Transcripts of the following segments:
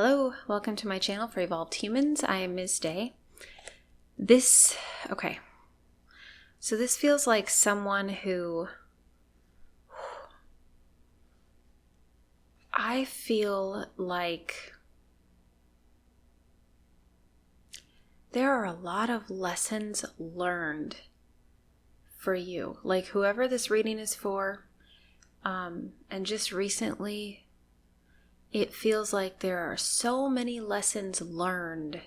Hello, welcome to my channel for Evolved Humans. I am Ms. Day. So this feels like someone who I feel like there are a lot of lessons learned for you. Like whoever this reading is for, and just recently, it feels like there are so many lessons learned.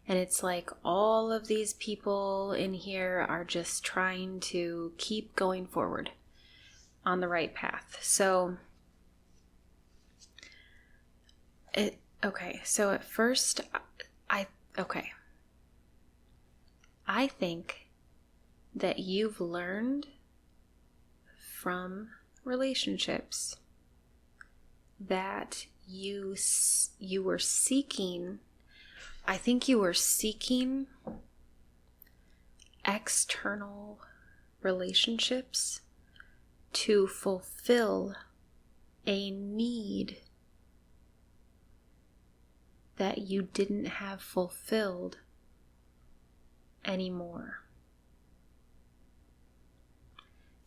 And it's like all of these people in here are just trying to keep going forward on the right path. So at first, I think that you've learned from relationships that you were seeking. I think you were seeking external relationships to fulfill a need that you didn't have fulfilled anymore.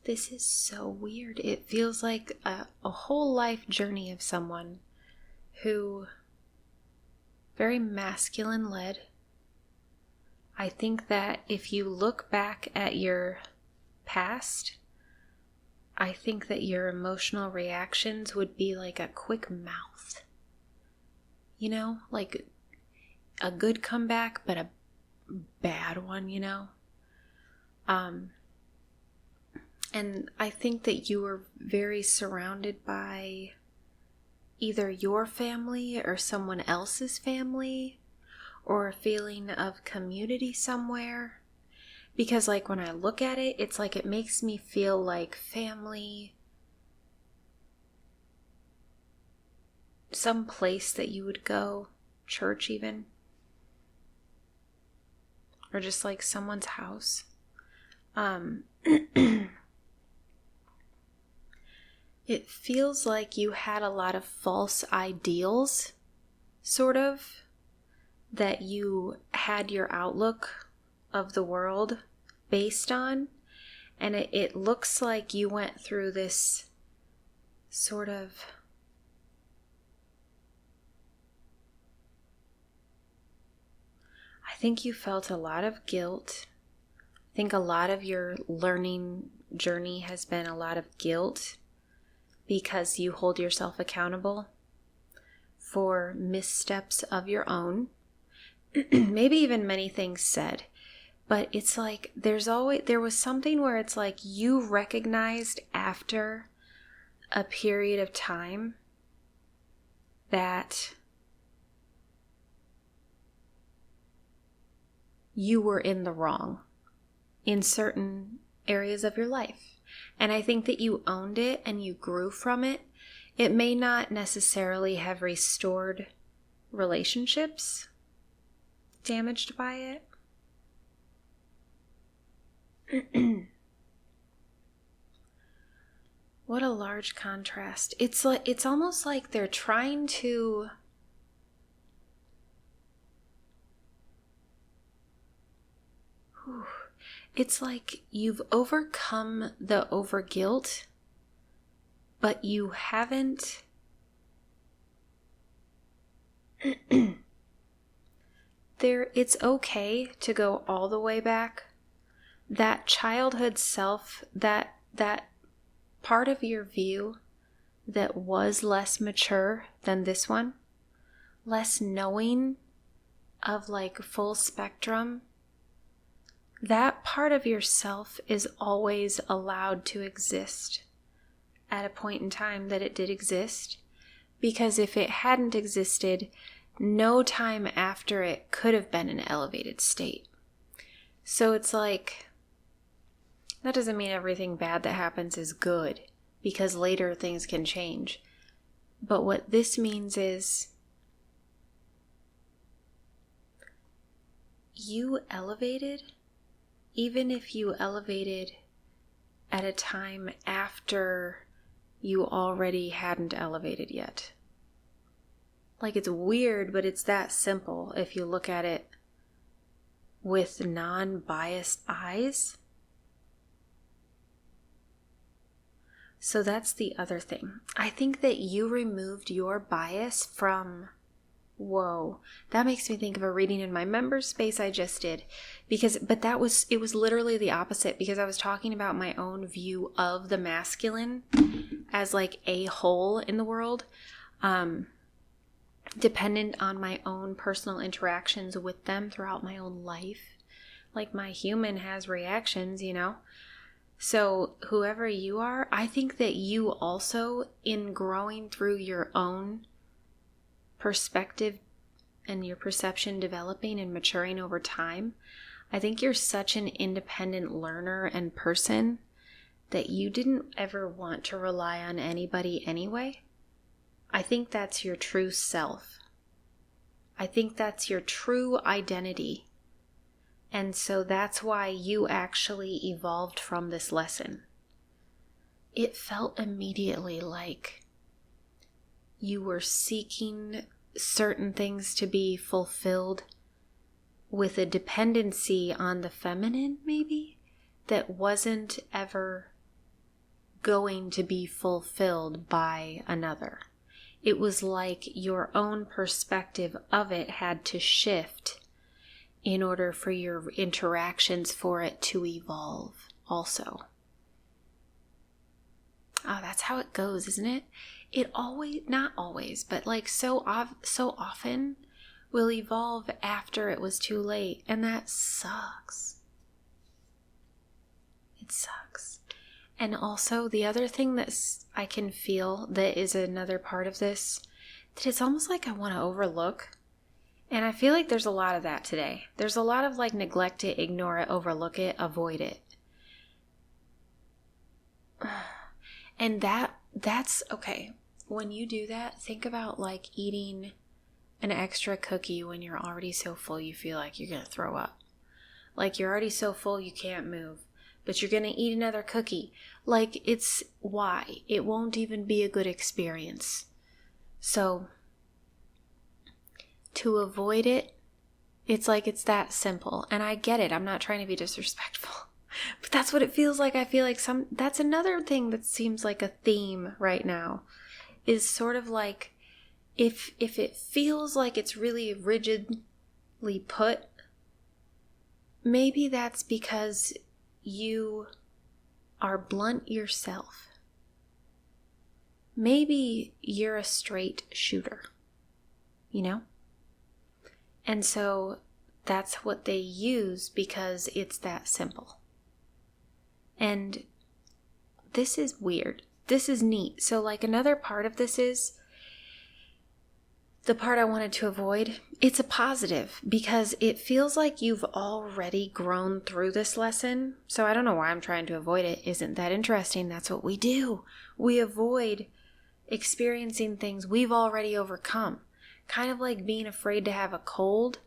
This is so weird. It feels like a whole life journey of someone who, very masculine led. I think that if you look back at your past, I think that your emotional reactions would be like a quick mouth. You know, like a good comeback, but a bad one, you know? And I think that you were very surrounded by either your family or someone else's family, or a feeling of community somewhere. Because like when I look at it, it's like it makes me feel like family, some place that you would go, church even, or just like someone's house. It feels like you had a lot of false ideals, sort of, that you had your outlook of the world based on. And it looks like you went through this sort of I think you felt a lot of guilt. I think a lot of your learning journey has been a lot of guilt because you hold yourself accountable for missteps of your own. Maybe even many things said. But it's like there was something where it's like you recognized after a period of time that you were in the wrong in certain areas of your life. And I think that you owned it and you grew from it. It may not necessarily have restored relationships damaged by it. What a large contrast. It's almost like they're trying to It's like you've overcome the over guilt, but you haven't it's okay to go all the way back. That childhood self, that part of your view that was less mature than this one, less knowing of like full spectrum, that part of yourself is always allowed to exist at a point in time that it did exist. Because if it hadn't existed, no time after it could have been an elevated state. So it's like, that doesn't mean everything bad that happens is good, because later things can change. But what this means is you elevated. Even if you elevated at a time after you already hadn't elevated yet. Like, it's weird, but it's that simple if you look at it with non-biased eyes. So that's the other thing. I think that you removed your bias from, whoa, that makes me think of a reading in my members space I just did. But it was literally the opposite, because I was talking about my own view of the masculine as like a whole in the world, dependent on my own personal interactions with them throughout my own life. Like, my human has reactions, you know? So whoever you are, I think that you also, in growing through your own perspective and your perception developing and maturing over time, I think you're such an independent learner and person that you didn't ever want to rely on anybody anyway. I think that's your true self. I think that's your true identity. And so that's why you actually evolved from this lesson. It felt immediately like you were seeking certain things to be fulfilled with a dependency on the feminine, maybe, that wasn't ever going to be fulfilled by another. It was like your own perspective of it had to shift in order for your interactions for it to evolve also. Oh, that's how it goes, isn't it? It always, not always, but like so often will evolve after it was too late. And that sucks. It sucks. And also the other thing that I can feel that is another part of this, that it's almost like I want to overlook. And I feel like there's a lot of that today. There's a lot of like neglect it, ignore it, overlook it, avoid it. And that's okay. When you do that, think about like eating an extra cookie when you're already so full you feel like you're going to throw up. Like, you're already so full you can't move, but you're going to eat another cookie. Like, it's why? It won't even be a good experience. So to avoid it, it's like it's that simple. And I get it. I'm not trying to be disrespectful. But that's what it feels like. I feel like that's another thing that seems like a theme right now, is sort of like, if it feels like it's really rigidly put, maybe that's because you are blunt yourself. Maybe you're a straight shooter, you know? And so that's what they use because it's that simple. And this is weird. This is neat. So like another part of this is the part I wanted to avoid. It's a positive because it feels like you've already grown through this lesson. So I don't know why I'm trying to avoid it. Isn't that interesting? That's what we do. We avoid experiencing things we've already overcome. Kind of like being afraid to have a cold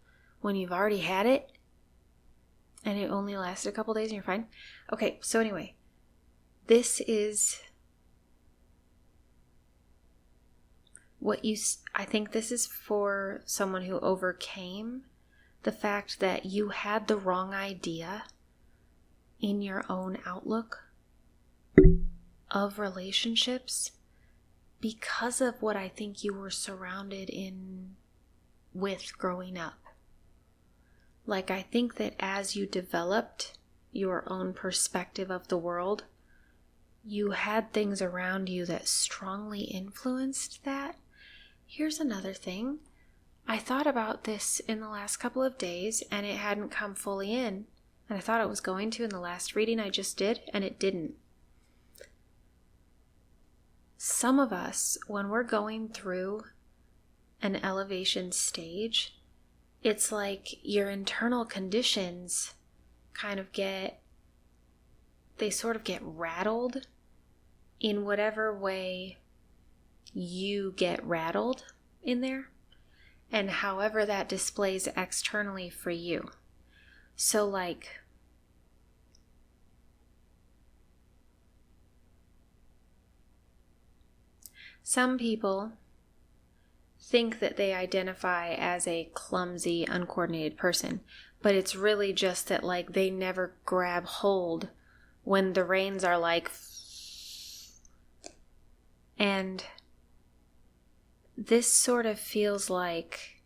when you've already had it and it only lasted a couple days and you're fine. Okay, so anyway, this is I think this is for someone who overcame the fact that you had the wrong idea in your own outlook of relationships because of what I think you were surrounded with growing up. Like, I think that as you developed your own perspective of the world, you had things around you that strongly influenced that. Here's another thing. I thought about this in the last couple of days and it hadn't come fully in. And I thought it was going to in the last reading I just did, and it didn't. Some of us, when we're going through an elevation stage, it's like your internal conditions they sort of get rattled in whatever way you get rattled in there, and however that displays externally for you. So like, some people think that they identify as a clumsy, uncoordinated person, but it's really just that like they never grab hold when the reins are like, and this sort of feels like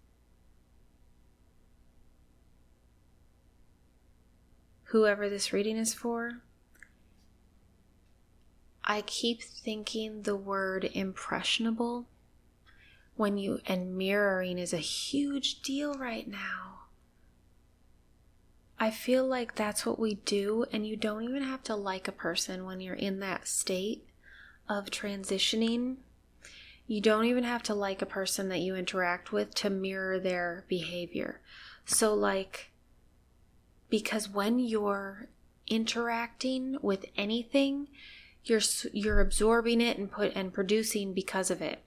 whoever this reading is for, I keep thinking the word impressionable and mirroring is a huge deal right now. I feel like that's what we do, and you don't even have to like a person when you're in that state of transitioning. You don't even have to like a person that you interact with to mirror their behavior. So like, because when you're interacting with anything, you're absorbing it and producing because of it.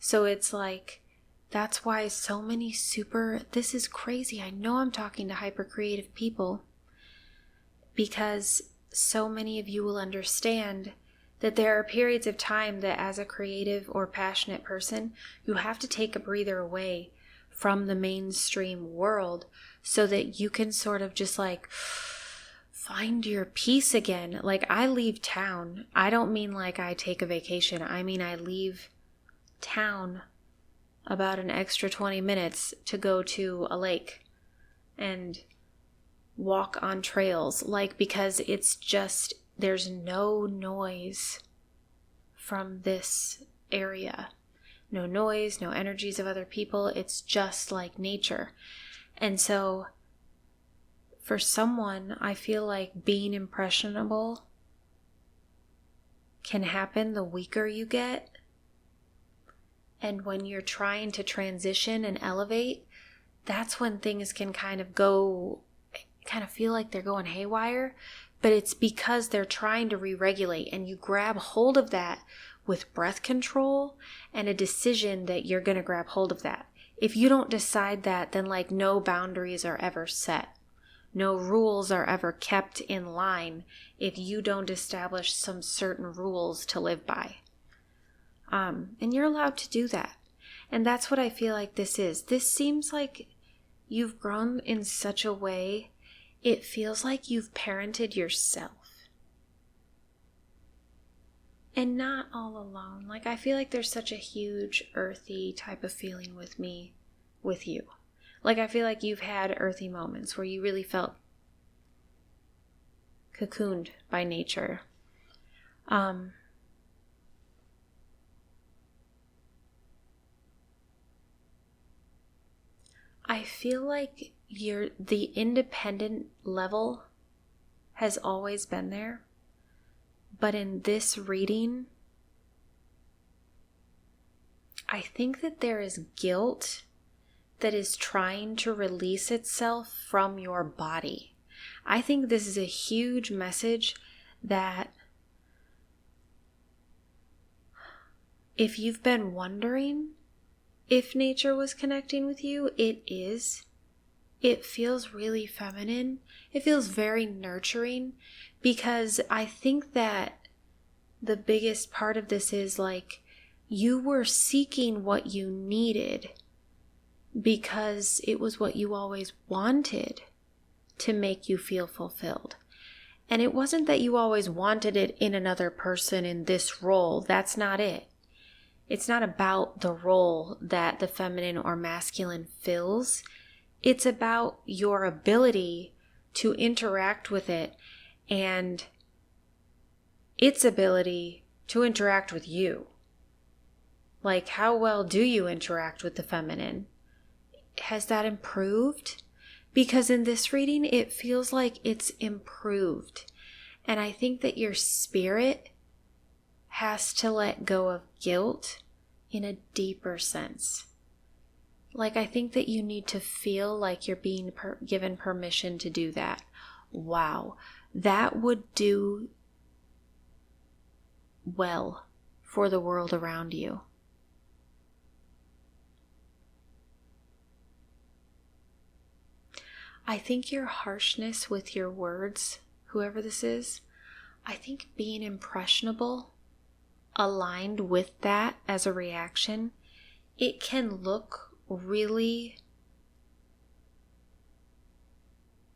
So it's like, that's why so many this is crazy. I know I'm talking to hyper creative people, because so many of you will understand that there are periods of time that as a creative or passionate person, you have to take a breather away from the mainstream world so that you can sort of just like find your peace again. Like I leave town. I don't mean like I take a vacation. I mean I leave town about an extra 20 minutes to go to a lake and walk on trails, like because it's just, there's no noise from this area, no noise, no energies of other people. It's just like nature. And so for someone, I feel like being impressionable can happen the weaker you get. And when you're trying to transition and elevate, that's when things can kind of feel like they're going haywire. But it's because they're trying to re-regulate, and you grab hold of that with breath control and a decision that you're going to grab hold of that. If you don't decide that, then like no boundaries are ever set. No rules are ever kept in line if you don't establish some certain rules to live by. And you're allowed to do that. And that's what I feel like this is. This seems like you've grown in such a way, it feels like you've parented yourself. And not all alone. Like I feel like there's such a huge earthy type of feeling with you. Like I feel like you've had earthy moments where you really felt cocooned by nature. I feel like the independent level has always been there. But in this reading, I think that there is guilt that is trying to release itself from your body. I think this is a huge message that if you've been wondering if nature was connecting with you, it is. It feels really feminine. It feels very nurturing, because I think that the biggest part of this is like you were seeking what you needed because it was what you always wanted to make you feel fulfilled. And it wasn't that you always wanted it in another person in this role. That's not it. It's not about the role that the feminine or masculine fills. It's about your ability to interact with it and its ability to interact with you. Like, how well do you interact with the feminine? Has that improved? Because in this reading, it feels like it's improved. And I think that your spirit has to let go of guilt in a deeper sense. Like, I think that you need to feel like you're being given permission to do that. Wow, that would do well for the world around you. I think your harshness with your words, whoever this is, I think being impressionable aligned with that as a reaction it can look really,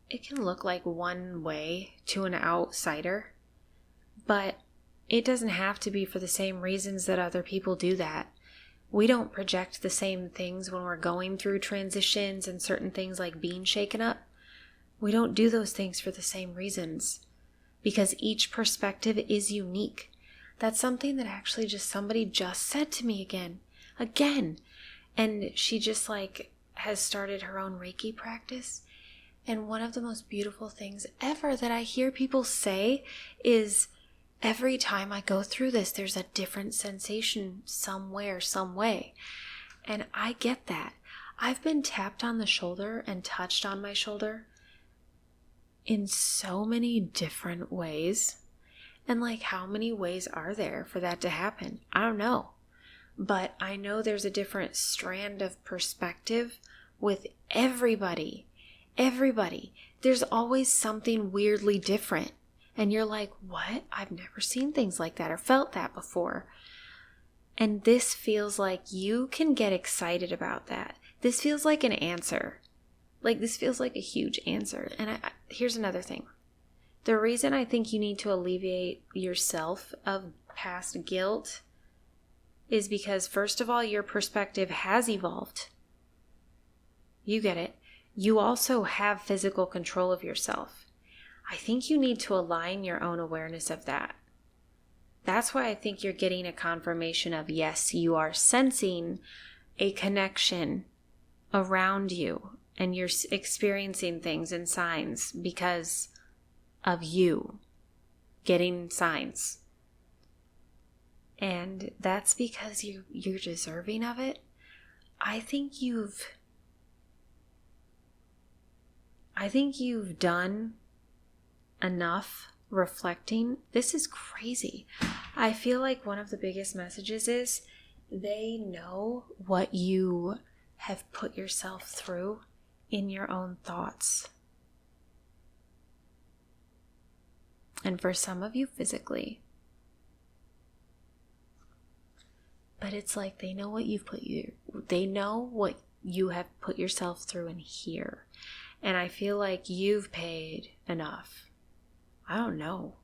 it can look like one way to an outsider, but it doesn't have to be for the same reasons that other people do that. We don't project the same things when we're going through transitions and certain things like being shaken up. We don't do those things for the same reasons because each perspective is unique. That's something that actually somebody just said to me again. And she just has started her own Reiki practice. And one of the most beautiful things ever that I hear people say is, every time I go through this, there's a different sensation somewhere, some way. And I get that. I've been tapped on the shoulder and touched on my shoulder in so many different ways. And how many ways are there for that to happen? I don't know. But I know there's a different strand of perspective with everybody. Everybody. There's always something weirdly different. And you're like, what? I've never seen things like that or felt that before. And this feels like you can get excited about that. This feels like an answer. This feels like a huge answer. And here's another thing. The reason I think you need to alleviate yourself of past guilt is because, first of all, your perspective has evolved. You get it. You also have physical control of yourself. I think you need to align your own awareness of that. That's why I think you're getting a confirmation of, yes, you are sensing a connection around you and you're experiencing things and signs because of you getting signs. And that's because you're deserving of it. I think you've done enough reflecting. This is crazy. I feel like one of the biggest messages is they know what you have put yourself through in your own thoughts. And for some of you, physically. But it's like they know what they know what you have put yourself through in here. And I feel like you've paid enough. I don't know.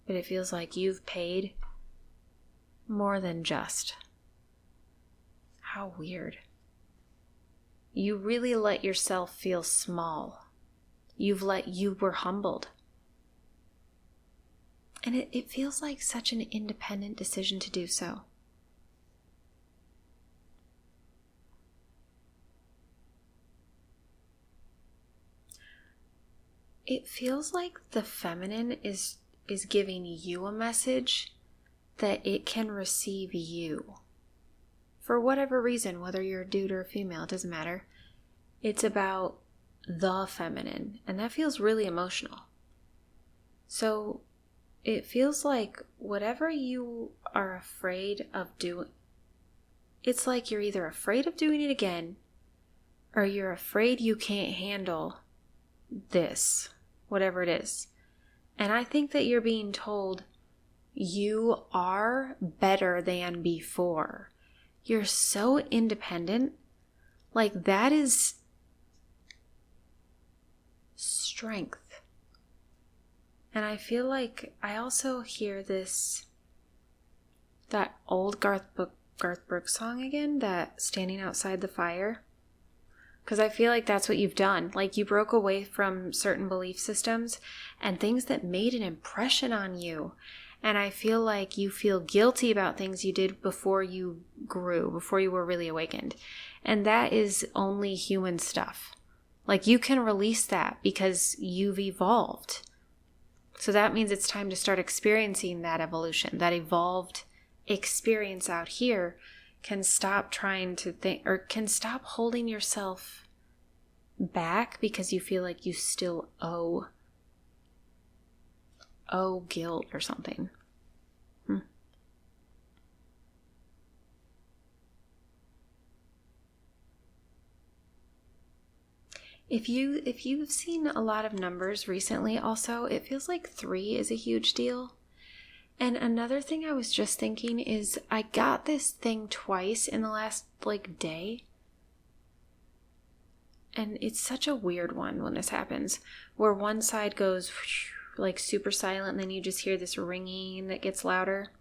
But it feels like you've paid more than just. How weird. You really let yourself feel small. You were humbled. And it feels like such an independent decision to do so. It feels like the feminine is giving you a message that it can receive you. For whatever reason, whether you're a dude or a female, it doesn't matter. It's about the feminine, and that feels really emotional. So it feels like whatever you are afraid of doing, it's like you're either afraid of doing it again, or you're afraid you can't handle this, whatever it is. And I think that you're being told you are better than before. You're so independent. That is strength. And I feel like I also hear that old Garth Brooks song again, that Standing Outside the Fire. Because I feel like that's what you've done. You broke away from certain belief systems and things that made an impression on you. And I feel like you feel guilty about things you did before you grew, before you were really awakened. And that is only human stuff. You can release that because you've evolved. So that means it's time to start experiencing that evolution. That evolved experience out here can stop trying to think, or can stop holding yourself back because you feel like you still owe guilt or something. If you've seen a lot of numbers recently also, it feels like 3 is a huge deal. And another thing I was just thinking is I got this thing twice in the last day. And it's such a weird one when this happens, where one side goes super silent and then you just hear this ringing that gets louder.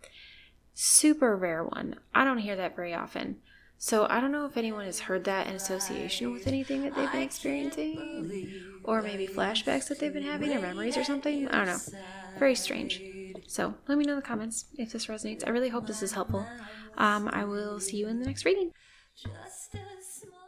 Super rare one. I don't hear that very often. So I don't know if anyone has heard that in association with anything that they've been experiencing, or maybe flashbacks that they've been having, or memories or something. I don't know. Very strange. So let me know in the comments if this resonates. I really hope this is helpful. I will see you in the next reading. Just a small